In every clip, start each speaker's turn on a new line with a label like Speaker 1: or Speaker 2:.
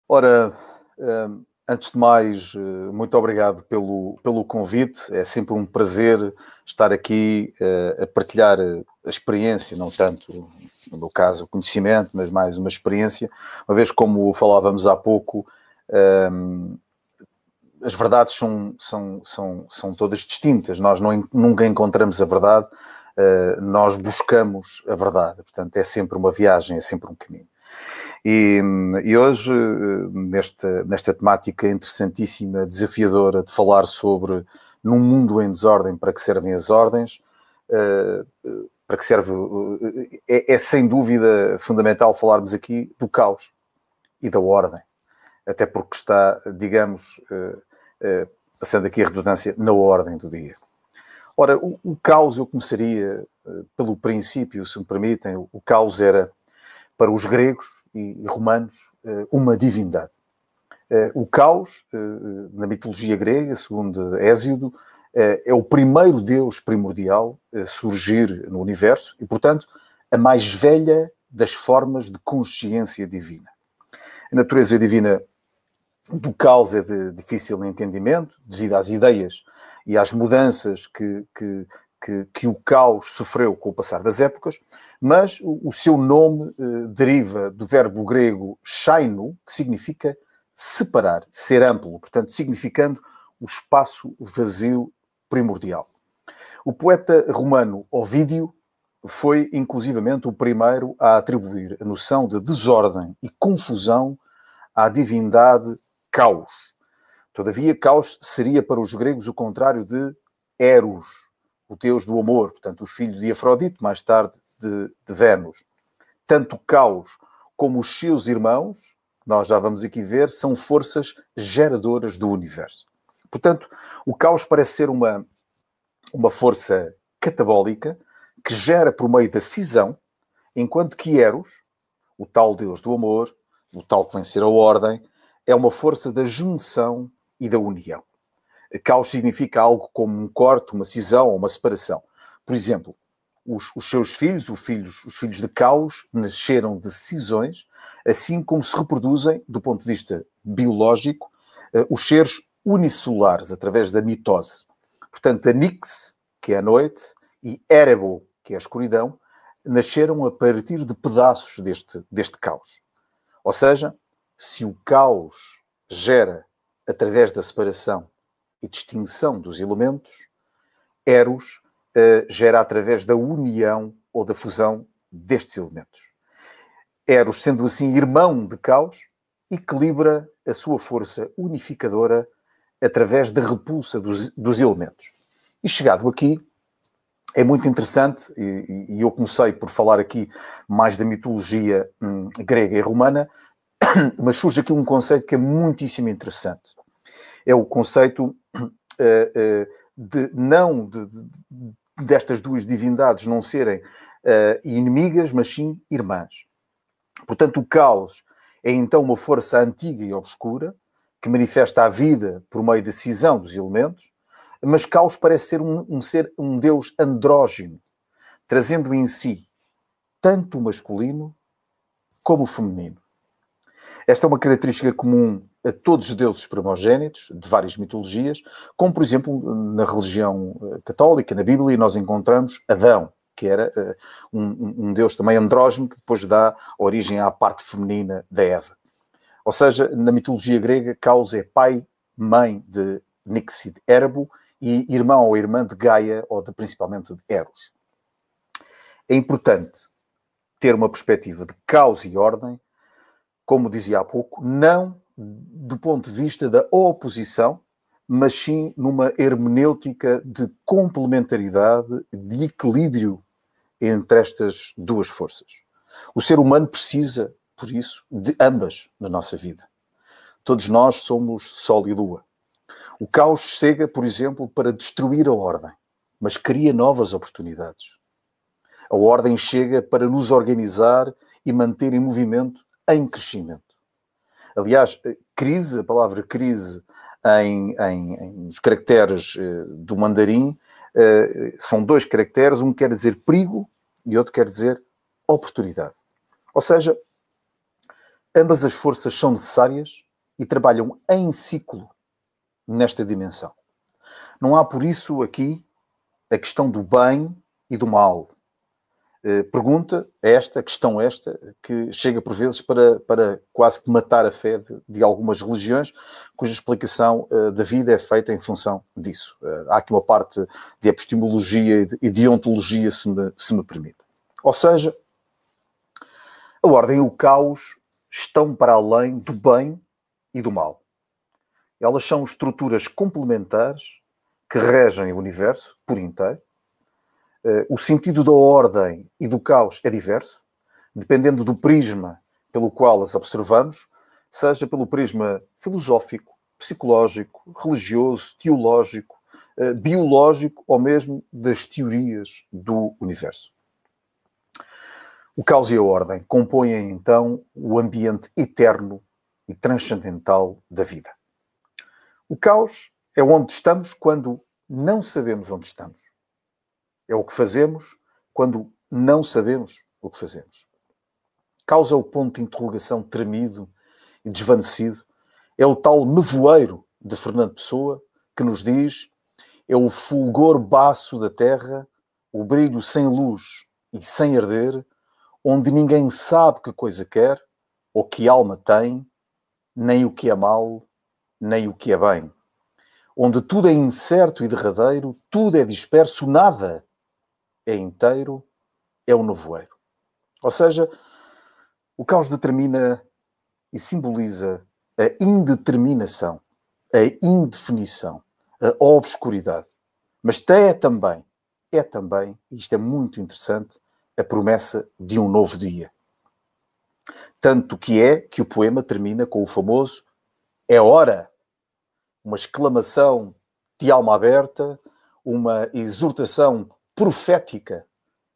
Speaker 1: Ora, antes de mais, muito obrigado pelo convite. É sempre um prazer estar aqui a partilhar a experiência, não tanto, no meu caso, o conhecimento, mas mais uma experiência. Uma vez, como falávamos há pouco, as verdades são todas distintas. Nós nunca encontramos a verdade, nós buscamos a verdade. Portanto, é sempre uma viagem, é sempre um caminho. E hoje, nesta temática interessantíssima, desafiadora, de falar sobre num mundo em desordem, para que servem as ordens, para que serve... É sem dúvida fundamental falarmos aqui do caos e da ordem, até porque está, digamos, passando aqui a redundância, na ordem do dia. Ora, o caos, eu começaria pelo princípio, se me permitem. O caos era, para os gregos e romanos, uma divindade. O caos, na mitologia grega, segundo Hésíodo, é o primeiro deus primordial a surgir no universo e, portanto, a mais velha das formas de consciência divina. A natureza divina do caos é de difícil entendimento, devido às ideias e às mudanças que o caos sofreu com o passar das épocas, mas o seu nome deriva do verbo grego shainu, que significa separar, ser amplo, portanto, significando o espaço vazio primordial. O poeta romano Ovídio foi, inclusivamente, o primeiro a atribuir a noção de desordem e confusão à divindade caos. Todavia, caos seria para os gregos o contrário de Eros, o deus do amor, portanto, o filho de Afrodite, mais tarde de Vênus. Tanto Caos como os seus irmãos, nós já vamos aqui ver, são forças geradoras do universo. Portanto, o Caos parece ser uma força catabólica que gera por meio da cisão, enquanto que Eros, o tal deus do amor, o tal que vem ser a ordem, é uma força da junção e da união. Caos significa algo como um corte, uma cisão ou uma separação. Por exemplo, os seus filhos, os filhos de Caos, nasceram de cisões, assim como se reproduzem, do ponto de vista biológico, os seres unicelulares, através da mitose. Portanto, a Nix, que é a noite, e Erebo, que é a escuridão, nasceram a partir de pedaços deste caos. Ou seja, se o caos gera através da separação e distinção dos elementos, Eros gera através da união ou da fusão destes elementos. Eros, sendo assim irmão de Caos, equilibra a sua força unificadora através da repulsa dos elementos. E chegado aqui, é muito interessante, e eu comecei por falar aqui mais da mitologia grega e romana, mas surge aqui um conceito que é muitíssimo interessante. É o conceito destas duas divindades não serem inimigas, mas sim irmãs. Portanto, o caos é então uma força antiga e obscura que manifesta a vida por meio da cisão dos elementos, mas caos parece ser um deus andrógino, trazendo em si tanto o masculino como o feminino. Esta é uma característica comum a todos os deuses primogênitos, de várias mitologias, como, por exemplo, na religião católica, na Bíblia, nós encontramos Adão, que era um deus também andrógeno, que depois dá origem à parte feminina da Eva. Ou seja, na mitologia grega, Caos é pai, mãe de Nix e de Erebo, e irmão ou irmã de Gaia, ou principalmente de Eros. É importante ter uma perspectiva de caos e ordem, como dizia há pouco, não do ponto de vista da oposição, mas sim numa hermenêutica de complementaridade, de equilíbrio entre estas duas forças. O ser humano precisa, por isso, de ambas na nossa vida. Todos nós somos Sol e Lua. O caos chega, por exemplo, para destruir a ordem, mas cria novas oportunidades. A ordem chega para nos organizar e manter em movimento, em crescimento. Aliás, crise, a palavra crise nos caracteres do mandarim, são dois caracteres, um quer dizer perigo e outro quer dizer oportunidade. Ou seja, Ambas as forças são necessárias e trabalham em ciclo nesta dimensão. Não há, por isso, aqui a questão do bem e do mal. Pergunta esta, questão esta, que chega por vezes para quase que matar a fé de algumas religiões, cuja explicação da vida é feita em função disso. Há aqui uma parte de epistemologia e de ontologia, se me permite. Ou seja, a ordem e o caos estão para além do bem e do mal. Elas são estruturas complementares que regem o universo por inteiro. O sentido da ordem e do caos é diverso, dependendo do prisma pelo qual as observamos, seja pelo prisma filosófico, psicológico, religioso, teológico, biológico ou mesmo das teorias do universo. O caos e a ordem compõem, então, o ambiente eterno e transcendental da vida. O caos é onde estamos quando não sabemos onde estamos. É o que fazemos quando não sabemos o que fazemos. Caos é o ponto de interrogação tremido e desvanecido. É o tal nevoeiro de Fernando Pessoa que nos diz: é o fulgor baço da terra, o brilho sem luz e sem arder, onde ninguém sabe que coisa quer ou que alma tem, nem o que é mal, nem o que é bem. Onde tudo é incerto e derradeiro, tudo é disperso, nada é inteiro, é o nevoeiro. Ou seja, o caos determina e simboliza a indeterminação, a indefinição, a obscuridade. Mas é também, e isto é muito interessante, a promessa de um novo dia. Tanto que é que o poema termina com o famoso "é hora", uma exclamação de alma aberta, uma exortação profética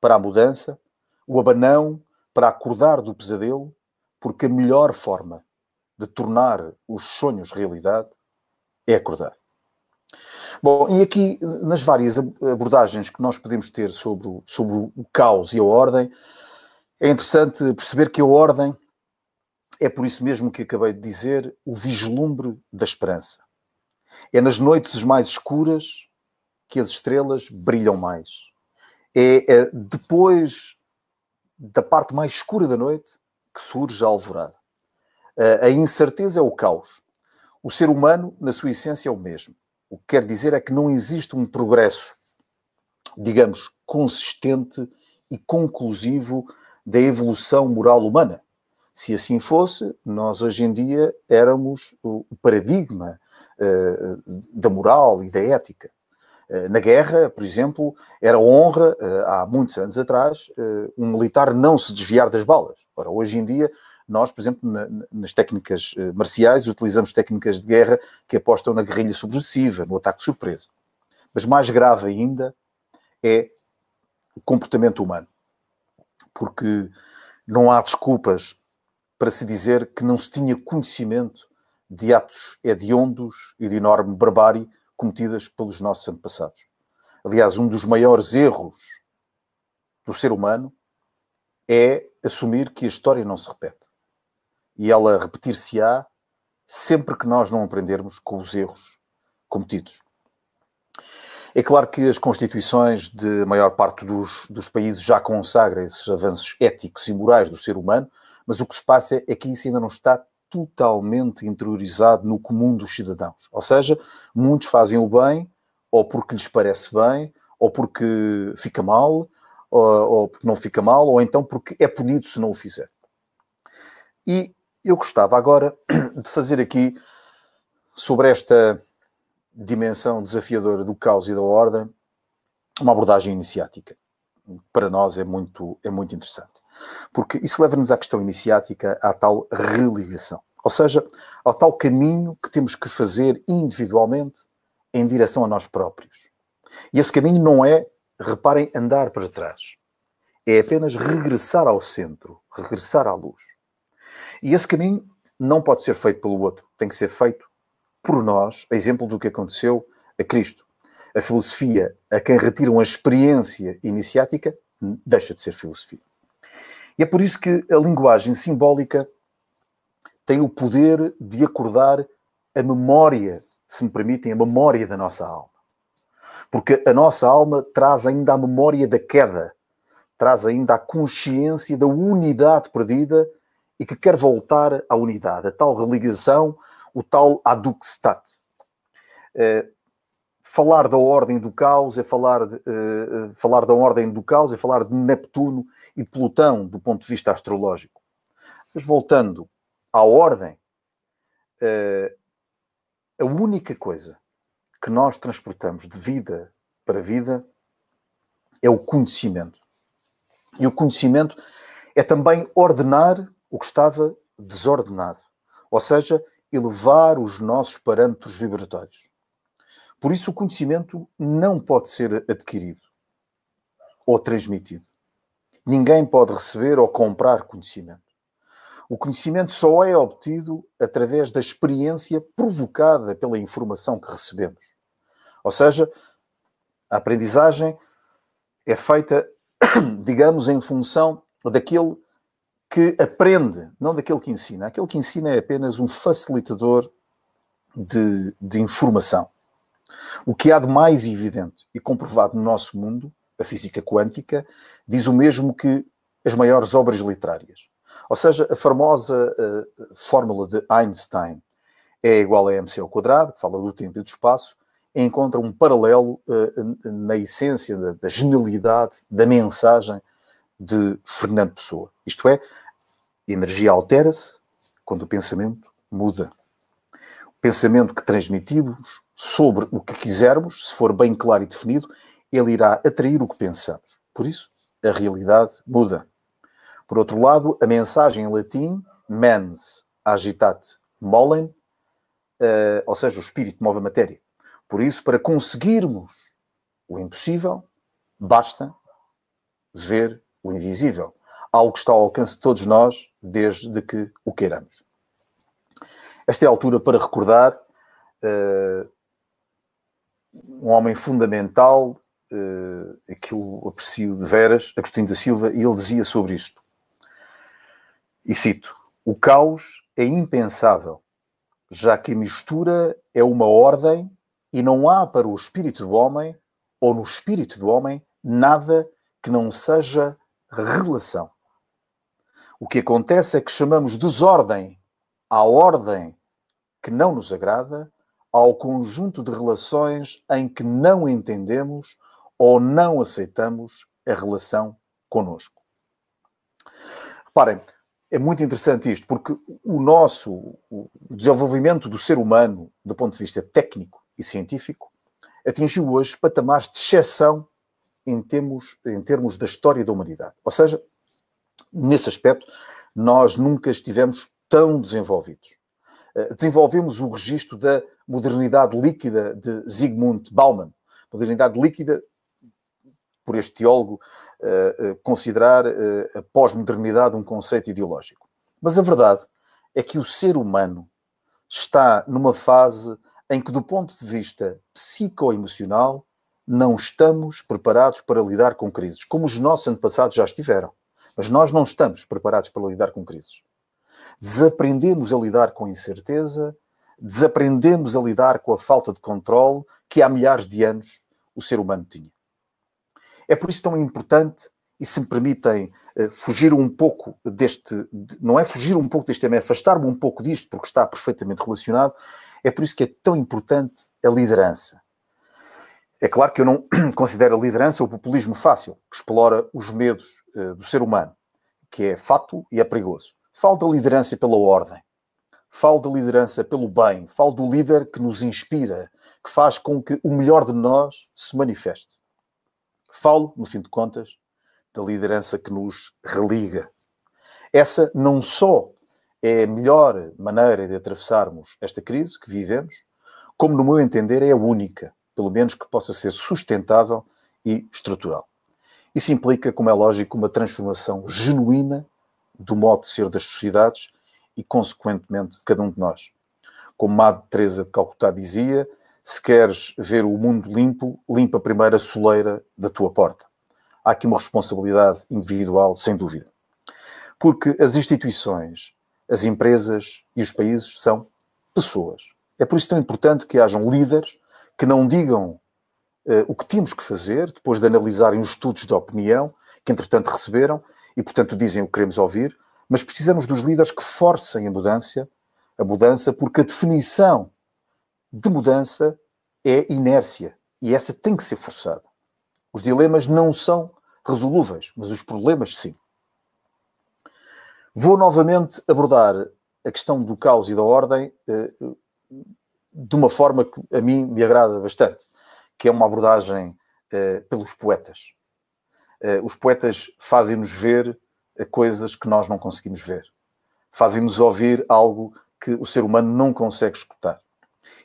Speaker 1: para a mudança, o abanão para acordar do pesadelo, porque a melhor forma de tornar os sonhos realidade é acordar. Bom, e aqui, nas várias abordagens que nós podemos ter sobre o caos e a ordem, é interessante perceber que a ordem é, por isso mesmo que acabei de dizer, o vislumbre da esperança. É nas noites mais escuras que as estrelas brilham mais. É depois da parte mais escura da noite que surge a alvorada. A incerteza é o caos. O ser humano, na sua essência, é o mesmo. O que quer dizer é que não existe um progresso, digamos, consistente e conclusivo da evolução moral humana. Se assim fosse, nós hoje em dia éramos o paradigma da moral e da ética. Na guerra, por exemplo, era honra, há muitos anos atrás, um militar não se desviar das balas. Ora, hoje em dia, nós, por exemplo, nas técnicas marciais, utilizamos técnicas de guerra que apostam na guerrilha subversiva, no ataque surpresa. Mas mais grave ainda é o comportamento humano. Porque não há desculpas para se dizer que não se tinha conhecimento de atos hediondos e de enorme barbárie cometidas pelos nossos antepassados. Aliás, um dos maiores erros do ser humano é assumir que a história não se repete. E ela repetir-se-á sempre que nós não aprendermos com os erros cometidos. É claro que as constituições de maior parte dos países já consagram esses avanços éticos e morais do ser humano, mas o que se passa é que isso ainda não está totalmente interiorizado no comum dos cidadãos. Ou seja, muitos fazem o bem, ou porque lhes parece bem, ou porque fica mal, ou porque não fica mal, ou então porque é punido se não o fizer. E eu gostava agora de fazer aqui, sobre esta dimensão desafiadora do caos e da ordem, uma abordagem iniciática. Para nós é muito interessante. Porque isso leva-nos à questão iniciática, à tal religação. Ou seja, ao tal caminho que temos que fazer individualmente em direção a nós próprios. E esse caminho não é, reparem, andar para trás. É apenas regressar ao centro, regressar à luz. E esse caminho não pode ser feito pelo outro. Tem que ser feito por nós, a exemplo do que aconteceu a Cristo. A filosofia a quem retiram a experiência iniciática deixa de ser filosofia. E é por isso que a linguagem simbólica tem o poder de acordar a memória, se me permitem, a memória da nossa alma. Porque a nossa alma traz ainda a memória da queda, traz ainda a consciência da unidade perdida e que quer voltar à unidade, a tal religação, o tal adukstat. Falar da ordem do caos é falar da ordem do caos, é falar de Neptuno e Plutão do ponto de vista astrológico. Mas voltando à ordem, a única coisa que nós transportamos de vida para vida é o conhecimento. E o conhecimento é também ordenar o que estava desordenado. Ou seja, elevar os nossos parâmetros vibratórios. Por isso o conhecimento não pode ser adquirido ou transmitido. Ninguém pode receber ou comprar conhecimento. O conhecimento só é obtido através da experiência provocada pela informação que recebemos. Ou seja, a aprendizagem é feita, digamos, em função daquele que aprende, não daquele que ensina. Aquele que ensina é apenas um facilitador de informação. O que há de mais evidente e comprovado no nosso mundo, a física quântica, diz o mesmo que as maiores obras literárias. Ou seja, a famosa fórmula de Einstein é igual a mc ao quadrado, que fala do tempo e do espaço, e encontra um paralelo na essência da genialidade da mensagem de Fernando Pessoa. Isto é, a energia altera-se quando o pensamento muda. O pensamento que transmitimos sobre o que quisermos, se for bem claro e definido, ele irá atrair o que pensamos. Por isso, a realidade muda. Por outro lado, a mensagem em latim, mens agitat molem, ou seja, o espírito move a matéria. Por isso, para conseguirmos o impossível, basta ver o invisível. Algo que está ao alcance de todos nós, desde que o queiramos. Esta é a altura para recordar um homem fundamental, que eu aprecio de veras, Agostinho da Silva, e ele dizia sobre isto. E cito: o caos é impensável, já que a mistura é uma ordem e não há para o espírito do homem, ou no espírito do homem, nada que não seja relação. O que acontece é que chamamos desordem à ordem que não nos agrada, ao conjunto de relações em que não entendemos ou não aceitamos a relação connosco. Reparem, é muito interessante isto, porque o desenvolvimento do ser humano, do ponto de vista técnico e científico, atingiu hoje patamares de exceção em termos da história da humanidade. Ou seja, nesse aspecto, nós nunca estivemos tão desenvolvidos. Desenvolvemos o registro da modernidade líquida de Zygmunt Bauman. Modernidade líquida, por este teólogo, considerar a pós-modernidade um conceito ideológico. Mas a verdade é que o ser humano está numa fase em que, do ponto de vista psicoemocional, não estamos preparados para lidar com crises, como os nossos antepassados já estiveram. Mas nós não estamos preparados para lidar com crises. Desaprendemos a lidar com a incerteza, desaprendemos a lidar com a falta de controle que há milhares de anos o ser humano tinha. É por isso tão importante, e se me permitem fugir um pouco deste, não é fugir um pouco deste tema, é afastar-me um pouco disto, porque está perfeitamente relacionado, é por isso que é tão importante a liderança. É claro que eu não considero a liderança o populismo fácil, que explora os medos do ser humano, que é fátuo e é perigoso. Falo da liderança pela ordem, falo da liderança pelo bem, falo do líder que nos inspira, que faz com que o melhor de nós se manifeste. Falo, no fim de contas, da liderança que nos religa. Essa não só é a melhor maneira de atravessarmos esta crise que vivemos, como, no meu entender, é a única, pelo menos que possa ser sustentável e estrutural. Isso implica, como é lógico, uma transformação genuína do modo de ser das sociedades e, consequentemente, de cada um de nós. Como Madre Teresa de Calcutá dizia, se queres ver o mundo limpo, limpa primeiro a soleira da tua porta. Há aqui uma responsabilidade individual, sem dúvida. Porque as instituições, as empresas e os países são pessoas. É por isso tão importante que hajam líderes que não digam o que temos que fazer, depois de analisarem os estudos de opinião, que entretanto receberam, e portanto dizem o que queremos ouvir, mas precisamos dos líderes que forcem a mudança, porque a definição de mudança é inércia, e essa tem que ser forçada. Os dilemas não são resolúveis, mas os problemas sim. Vou novamente abordar a questão do caos e da ordem de uma forma que a mim me agrada bastante, que é uma abordagem pelos poetas. Os poetas fazem-nos ver coisas que nós não conseguimos ver. Fazem-nos ouvir algo que o ser humano não consegue escutar.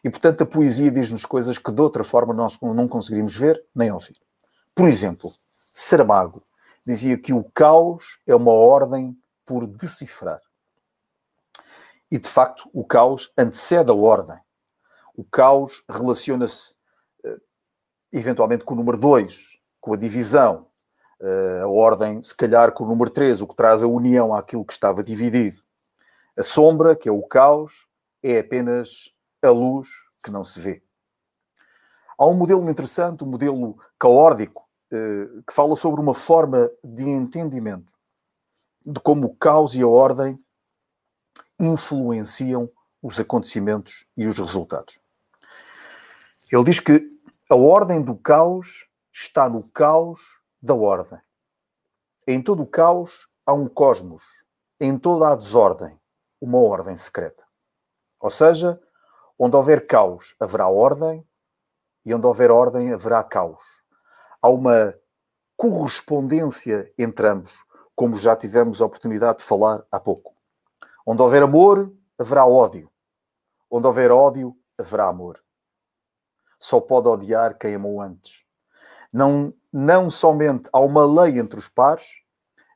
Speaker 1: E, portanto, a poesia diz-nos coisas que de outra forma nós não conseguiríamos ver nem ouvir. Por exemplo, Saramago dizia que o caos é uma ordem por decifrar. E, de facto, o caos antecede a ordem. O caos relaciona-se, eventualmente, com o número 2, com a divisão. A ordem, se calhar, com o número 3, o que traz a união àquilo que estava dividido. A sombra, que é o caos, é apenas a luz que não se vê. Há um modelo interessante, um modelo caórdico, que fala sobre uma forma de entendimento de como o caos e a ordem influenciam os acontecimentos e os resultados. Ele diz que a ordem do caos está no caos da ordem. Em todo o caos há um cosmos. Em toda a desordem, uma ordem secreta. Ou seja, onde houver caos, haverá ordem, e onde houver ordem, haverá caos. Há uma correspondência entre ambos, como já tivemos a oportunidade de falar há pouco. Onde houver amor, haverá ódio. Onde houver ódio, haverá amor. Só pode odiar quem amou antes. Não somente há uma lei entre os pares,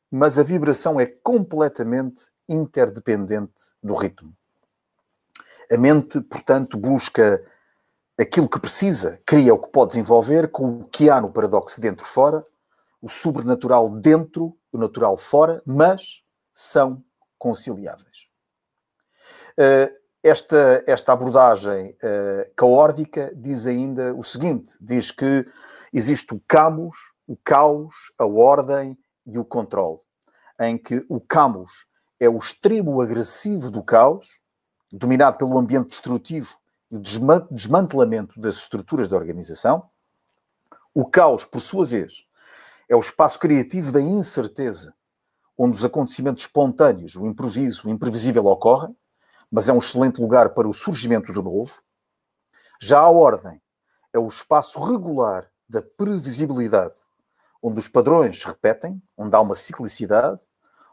Speaker 1: mas a vibração é completamente interdependente do ritmo. A mente, portanto, busca aquilo que precisa, cria o que pode desenvolver com o que há no paradoxo dentro-fora, o sobrenatural dentro, o natural fora, mas são conciliáveis. Esta abordagem caórdica diz ainda o seguinte, diz que existe o caos, a ordem e o controle, em que o caos é o extremo agressivo do caos, dominado pelo ambiente destrutivo e o desmantelamento das estruturas da organização. O caos, por sua vez, é o espaço criativo da incerteza, onde os acontecimentos espontâneos, o improviso, o imprevisível ocorrem, mas é um excelente lugar para o surgimento do novo. Já a ordem é o espaço regular da previsibilidade, onde os padrões se repetem, onde há uma ciclicidade,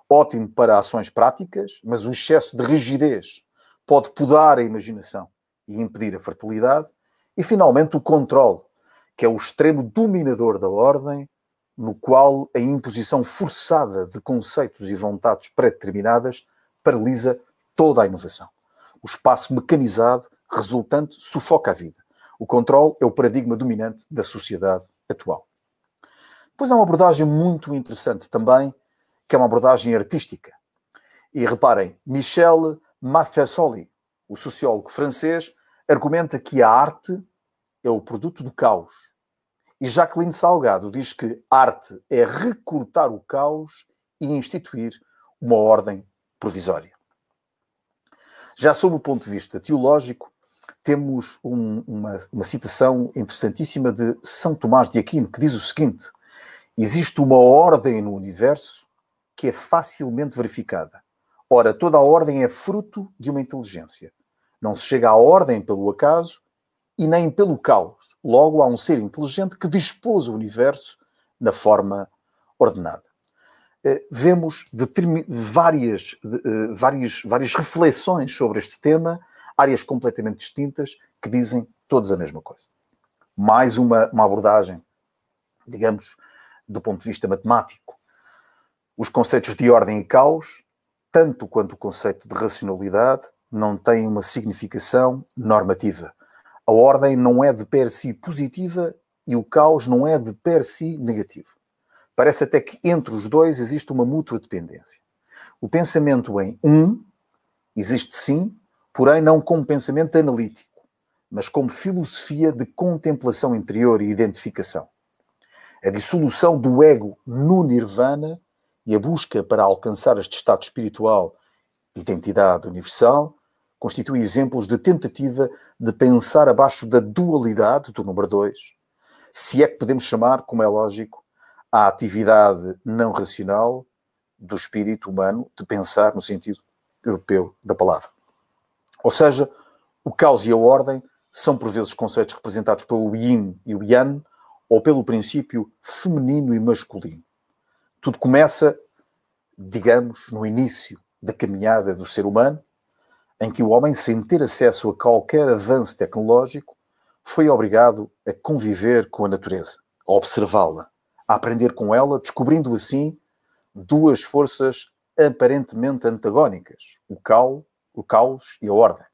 Speaker 1: ótimo para ações práticas, mas o excesso de rigidez pode podar a imaginação e impedir a fertilidade. E, finalmente, o controle, que é o extremo dominador da ordem, no qual a imposição forçada de conceitos e vontades pré-determinadas paralisa toda a inovação. O espaço mecanizado resultante sufoca a vida. O controle é o paradigma dominante da sociedade atual. Depois há uma abordagem muito interessante também, que é uma abordagem artística. E reparem, Michel Maffesoli, o sociólogo francês, argumenta que a arte é o produto do caos. E Jacqueline Salgado diz que arte é recortar o caos e instituir uma ordem provisória. Já sob o ponto de vista teológico, temos uma citação interessantíssima de São Tomás de Aquino, que diz o seguinte: existe uma ordem no universo que é facilmente verificada. Ora, toda a ordem é fruto de uma inteligência. Não se chega à ordem pelo acaso e nem pelo caos. Logo, há um ser inteligente que dispôs o universo na forma ordenada. Vemos várias reflexões sobre este tema, áreas completamente distintas, que dizem todas a mesma coisa. Mais uma abordagem, digamos, do ponto de vista matemático. Os conceitos de ordem e caos, tanto quanto o conceito de racionalidade, não têm uma significação normativa. A ordem não é de per si positiva e o caos não é de per si negativo. Parece até que entre os dois existe uma mútua dependência. O pensamento em existe sim, porém não como pensamento analítico, mas como filosofia de contemplação interior e identificação. A dissolução do ego no nirvana e a busca para alcançar este estado espiritual de identidade universal constitui exemplos de tentativa de pensar abaixo da dualidade do número 2, se é que podemos chamar, como é lógico, a atividade não racional do espírito humano de pensar no sentido europeu da palavra. Ou seja, o caos e a ordem são por vezes conceitos representados pelo yin e o yang ou pelo princípio feminino e masculino. Tudo começa, digamos, no início da caminhada do ser humano, em que o homem, sem ter acesso a qualquer avanço tecnológico, foi obrigado a conviver com a natureza, a observá-la, a aprender com ela, descobrindo assim duas forças aparentemente antagónicas, o caos e a ordem.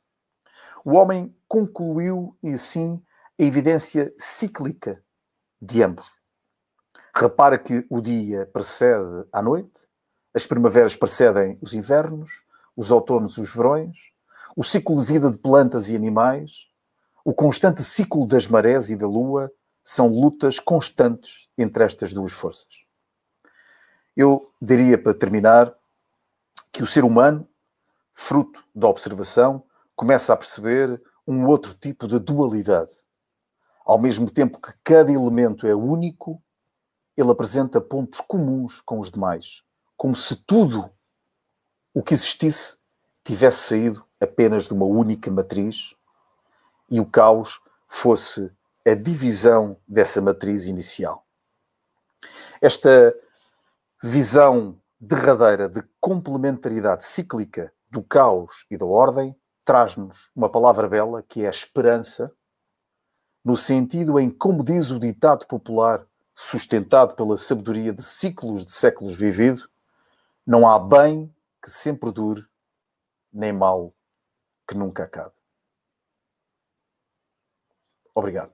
Speaker 1: O homem concluiu, e assim, a evidência cíclica de ambos. Repara que o dia precede a noite, as primaveras precedem os invernos, os outonos os verões, o ciclo de vida de plantas e animais, o constante ciclo das marés e da lua são lutas constantes entre estas duas forças. Eu diria, para terminar, que o ser humano, fruto da observação, começa a perceber um outro tipo de dualidade. Ao mesmo tempo que cada elemento é único, ele apresenta pontos comuns com os demais, como se tudo o que existisse tivesse saído apenas de uma única matriz e o caos fosse a divisão dessa matriz inicial. Esta visão derradeira de complementaridade cíclica do caos e da ordem traz-nos uma palavra bela que é a esperança, no sentido em, como diz o ditado popular, sustentado pela sabedoria de ciclos de séculos vivido, não há bem que sempre dure, nem mal que nunca acabe. Obrigado.